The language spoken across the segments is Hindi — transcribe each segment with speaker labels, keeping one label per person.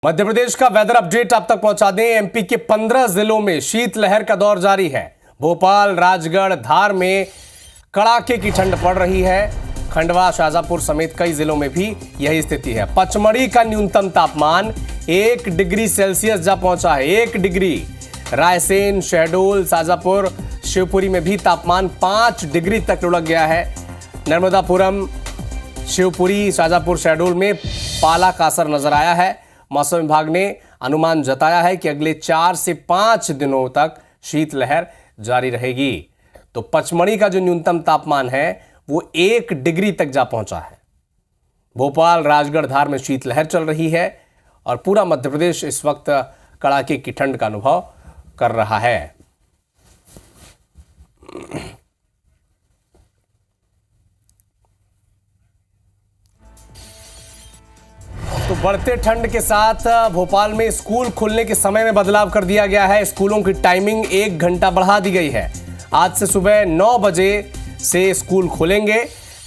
Speaker 1: मध्य प्रदेश का वेदर अपडेट आप तक पहुंचा दें। एमपी के 15 जिलों में शीतलहर का दौर जारी है। भोपाल, राजगढ़, धार में कड़ाके की ठंड पड़ रही है। खंडवा, शाजापुर समेत कई जिलों में भी यही स्थिति है। पचमढ़ी का न्यूनतम तापमान 1 डिग्री सेल्सियस जा पहुंचा है। 1 डिग्री। रायसेन, शहडोल, शाजापुर, शिवपुरी में भी तापमान 5 डिग्री तक लुढ़क गया है। नर्मदापुरम, शिवपुरी, शाजापुर, शहडोल में पाला का असर नजर आया है। मौसम विभाग ने अनुमान जताया है कि अगले 4 से 5 दिनों तक शीतलहर जारी रहेगी। तो पचमढ़ी का जो न्यूनतम तापमान है वो 1 डिग्री तक जा पहुंचा है। भोपाल, राजगढ़, धार में शीतलहर चल रही है और पूरा मध्य प्रदेश इस वक्त कड़ाके की ठंड का अनुभव कर रहा है। तो बढ़ते ठंड के साथ भोपाल में स्कूल खुलने के समय में बदलाव कर दिया गया है। स्कूलों की टाइमिंग 1 घंटा बढ़ा दी गई है। आज से सुबह 9 बजे से स्कूल खुलेंगे,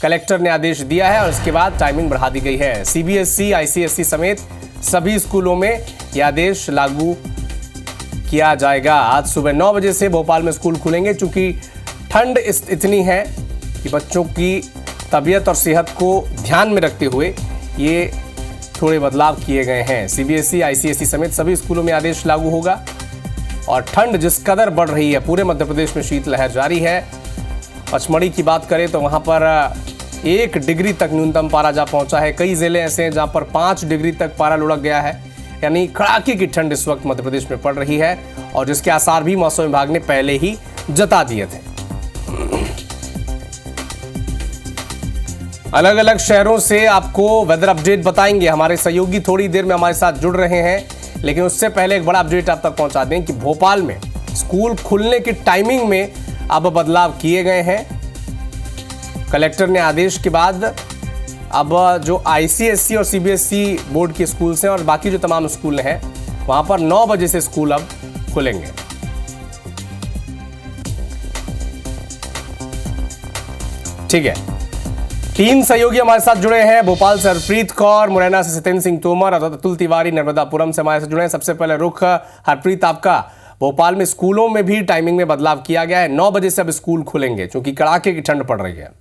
Speaker 1: कलेक्टर ने आदेश दिया है और इसके बाद टाइमिंग बढ़ा दी गई है। सीबीएसई, आईसीएसई समेत सभी स्कूलों में यह आदेश लागू किया जाएगा। आज सुबह 9 बजे से भोपाल में स्कूल खुलेंगे। चूंकि ठंड इतनी है कि बच्चों की तबीयत और सेहत को ध्यान में रखते हुए ये थोड़े बदलाव किए गए हैं। सीबीएसई, आईसीएसई समेत सभी स्कूलों में आदेश लागू होगा। और ठंड जिस कदर बढ़ रही है, पूरे मध्य प्रदेश में शीतलहर जारी है। पचमढ़ी की बात करें तो वहां पर 1 डिग्री तक न्यूनतम पारा जा पहुंचा है। कई जिले ऐसे हैं जहां पर 5 डिग्री तक पारा लुढ़क गया है। यानी कड़ाके की ठंड इस वक्त मध्य प्रदेश में पड़ रही है और जिसके आसार भी मौसम विभाग ने पहले ही जता दिए थे। अलग अलग शहरों से आपको वेदर अपडेट बताएंगे। हमारे सहयोगी थोड़ी देर में हमारे साथ जुड़ रहे हैं, लेकिन उससे पहले एक बड़ा अपडेट आप तक पहुंचा दें कि भोपाल में स्कूल खुलने की टाइमिंग में अब बदलाव किए गए हैं। कलेक्टर ने आदेश के बाद अब जो आईसीएसई और सीबीएसई बोर्ड के स्कूल हैं और बाकी जो तमाम स्कूल हैं वहां पर 9 बजे से स्कूल अब खुलेंगे। ठीक है, 3 सहयोगी हमारे साथ जुड़े हैं। भोपाल से हरप्रीत कौर, मुरैना से सत्येंद्र सिंह तोमर और अतुल तिवारी नर्मदापुरम से हमारे साथ जुड़े हैं। सबसे पहले रुख हरप्रीत आपका, भोपाल में स्कूलों में भी टाइमिंग में बदलाव किया गया है। 9 बजे से अब स्कूल खुलेंगे क्योंकि कड़ाके की ठंड पड़ रही है।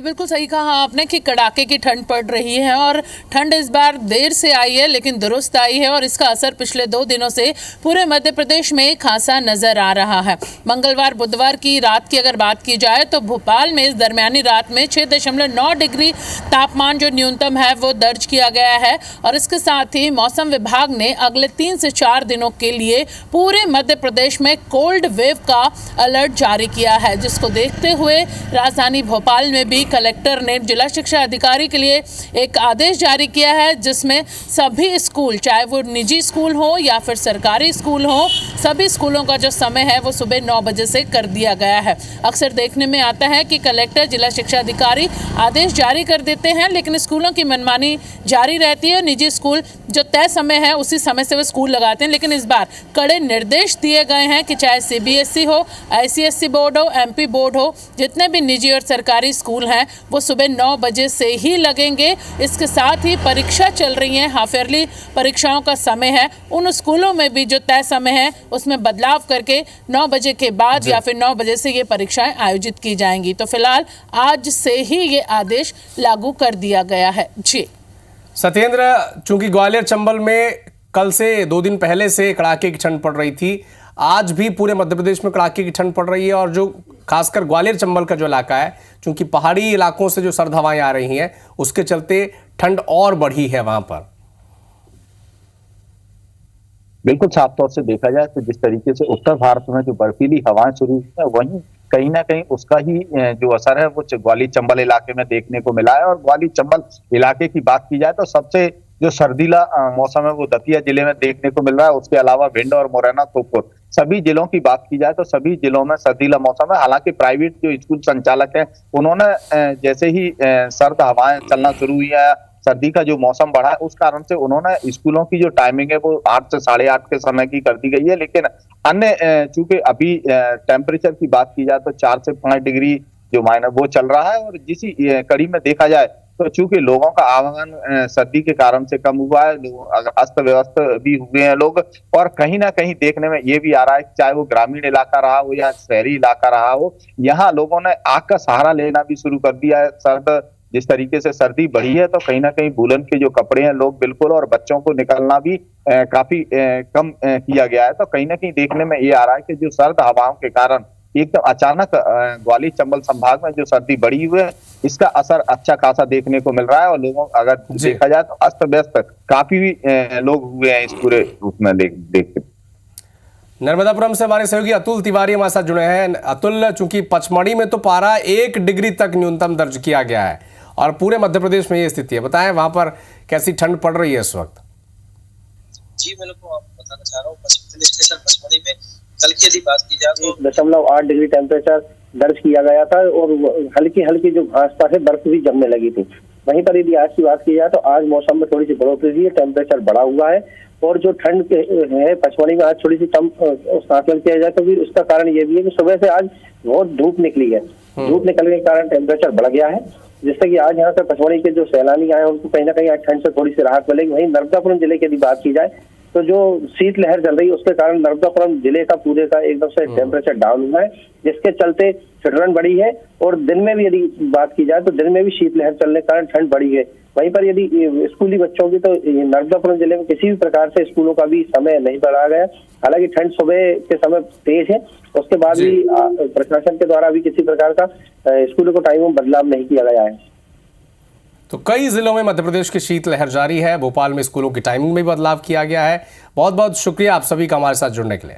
Speaker 2: बिल्कुल सही कहा आपने कि कड़ाके की ठंड पड़ रही है और ठंड इस बार देर से आई है लेकिन दुरुस्त आई है और इसका असर पिछले 2 दिनों से पूरे मध्य प्रदेश में खासा नजर आ रहा है। मंगलवार, बुधवार की रात की अगर बात की जाए तो भोपाल में इस दरमियानी रात में 6.9 डिग्री तापमान जो न्यूनतम है वो दर्ज किया गया है और इसके साथ ही मौसम विभाग ने अगले 3 से 4 दिनों के लिए पूरे मध्य प्रदेश में कोल्ड वेव का अलर्ट जारी किया है, जिसको देखते हुए राजधानी भोपाल में भी कलेक्टर ने जिला शिक्षा अधिकारी के लिए एक आदेश जारी किया है, जिसमें सभी स्कूल, चाहे वो निजी स्कूल हो या फिर सरकारी स्कूल हो, सभी स्कूलों का जो समय है वो सुबह 9 बजे से कर दिया गया है। अक्सर देखने में आता है कि कलेक्टर, जिला शिक्षा अधिकारी आदेश जारी कर देते हैं लेकिन स्कूलों की मनमानी जारी रहती है। निजी स्कूल जो तय समय है उसी समय से वो स्कूल लगाते हैं, लेकिन इस बार कड़े निर्देश दिए गए हैं कि चाहे सीबीएसई हो, आईसीएसई बोर्ड हो, एमपी बोर्ड हो, जितने भी निजी और सरकारी स्कूल हैं वो सुबह 9 बजे से ही लगेंगे। इसके साथ ही परीक्षा चल रही है, हाफ ईयरली परीक्षाओं का समय है, उन स्कूलों में भी जो तय समय है उसमें बदलाव करके 9 बजे के बाद या फिर 9 बजे से ये परीक्षाएं आयोजित की जाएंगी। तो फिलहाल आज से ही ये आदेश लागू कर दिया गया है। जी
Speaker 1: सत्येंद्र, चूंकि ग्वालियर, चंबल में कल से 2 दिन पहले से कड़ाके की ठंड पड़ रही थी, आज भी पूरे मध्य प्रदेश में कड़ाके की ठंड पड़ रही है और जो खासकर ग्वालियर, चंबल का जो इलाका है, चूंकि पहाड़ी इलाकों से जो सर्द हवाएं आ रही हैं उसके चलते ठंड और बढ़ी है वहां पर।
Speaker 3: बिल्कुल, साफ तौर से देखा जाए तो जिस तरीके से उत्तर भारत में जो बर्फीली हवाएं शुरू हुई है, वहीं कहीं ना कहीं उसका ही जो असर है वो ग्वालियर चंबल इलाके में देखने को मिला है। और ग्वालियर चंबल इलाके की बात की जाए तो सबसे जो सर्दीला मौसम है वो दतिया जिले में देखने को मिल रहा है। उसके अलावा भिंड और मुरैना, सोपोर, सभी जिलों की बात की जाए तो सभी जिलों में सर्दीला मौसम है। हालांकि प्राइवेट जो स्कूल संचालक हैं उन्होंने जैसे ही सर्द हवाएं चलना शुरू हुई है, सर्दी का जो मौसम बढ़ा है, उस कारण से उन्होंने स्कूलों की जो टाइमिंग है वो 8 से 8:30 के समय की कर दी गई है। लेकिन अन्य चूंकि अभी टेम्परेचर की बात की जाए तो 4 से 5 डिग्री जो मायना वो चल रहा है। और जिसी कड़ी में देखा जाए तो चूंकि लोगों का आवागमन सर्दी के कारण से कम हुआ है, अस्त व्यस्त भी हुए हैं लोग, और कहीं ना कहीं देखने में ये भी आ रहा है चाहे वो ग्रामीण इलाका रहा हो या शहरी इलाका रहा हो, यहाँ लोगों ने आग का सहारा लेना भी शुरू कर दिया है। जिस तरीके से सर्दी बढ़ी है तो कहीं ना कहीं वूलन के जो कपड़े हैं लोग बिल्कुल, और बच्चों को निकलना भी काफी कम किया गया है। तो कहीं ना कहीं देखने में ये आ रहा है कि जो सर्द हवाओं के कारण एकदम अचानक ग्वालियर चंबल संभाग में जो सर्दी बढ़ी हुई है, इसका असर अच्छा खासा देखने को मिल रहा है। और लोगों अगर देखा जाए तो अस्त व्यस्त काफी भी लोग हुए हैं इस पूरे रूप में देखते।
Speaker 1: नर्मदापुरम से हमारे सहयोगी अतुल तिवारी हमारे साथ जुड़े हैं। अतुल, चूंकि पचमढ़ी में तो पारा 1 डिग्री तक न्यूनतम दर्ज किया गया है और पूरे मध्य प्रदेश में ये स्थिति है, बताएं वहां पर कैसी ठंड पड़ रही है इस वक्त?
Speaker 4: जी, मैं आपको बताना चाह रहा हूँ हिल स्टेशन पचमढ़ी में कल की यदि बात की जाए तो 0.8 डिग्री टेम्परेचर दर्ज किया गया था और हल्की हल्की जो घास पर है बर्फ भी जमने लगी थी। वहीं पर यदि आज की बात की जाए तो आज मौसम में थोड़ी सी बढ़ोतरी है, टेम्परेचर बढ़ा हुआ है और जो ठंड है पचमढ़ी में आज थोड़ी सी कम आकलन किया जाए तो फिर उसका कारण ये भी है कि सुबह से आज बहुत धूप निकली है। धूप निकलने के कारण टेम्परेचर बढ़ गया है, जिससे कि आज यहाँ से पचमढ़ी के जो सैलानी आए उनको कहीं ना कहीं आज ठंड से थोड़ी सी राहत मिलेगी। वहीं नर्मदापुरम जिले की यदि बात की जाए तो जो शीत लहर चल रही है उसके कारण नर्मदापुरम जिले का पूरे का एकदम से टेम्परेचर डाउन हुआ है, जिसके चलते ठंड बढ़ी है। और दिन में भी यदि बात की जाए तो दिन में भी शीत लहर चलने के कारण ठंड बढ़ी है। वहीं पर यदि स्कूली बच्चों की तो नर्मदापुरम जिले में किसी भी प्रकार से स्कूलों का भी समय नहीं बढ़ाया गया। हालांकि ठंड सुबह के समय तेज है, उसके बाद भी प्रशासन के द्वारा भी किसी प्रकार का स्कूलों को टाइम में बदलाव नहीं किया गया है।
Speaker 1: तो कई जिलों में मध्य प्रदेश की शीतलहर जारी है। भोपाल में स्कूलों की टाइमिंग में बदलाव किया गया है। बहुत बहुत शुक्रिया आप सभी का हमारे साथ जुड़ने के लिए।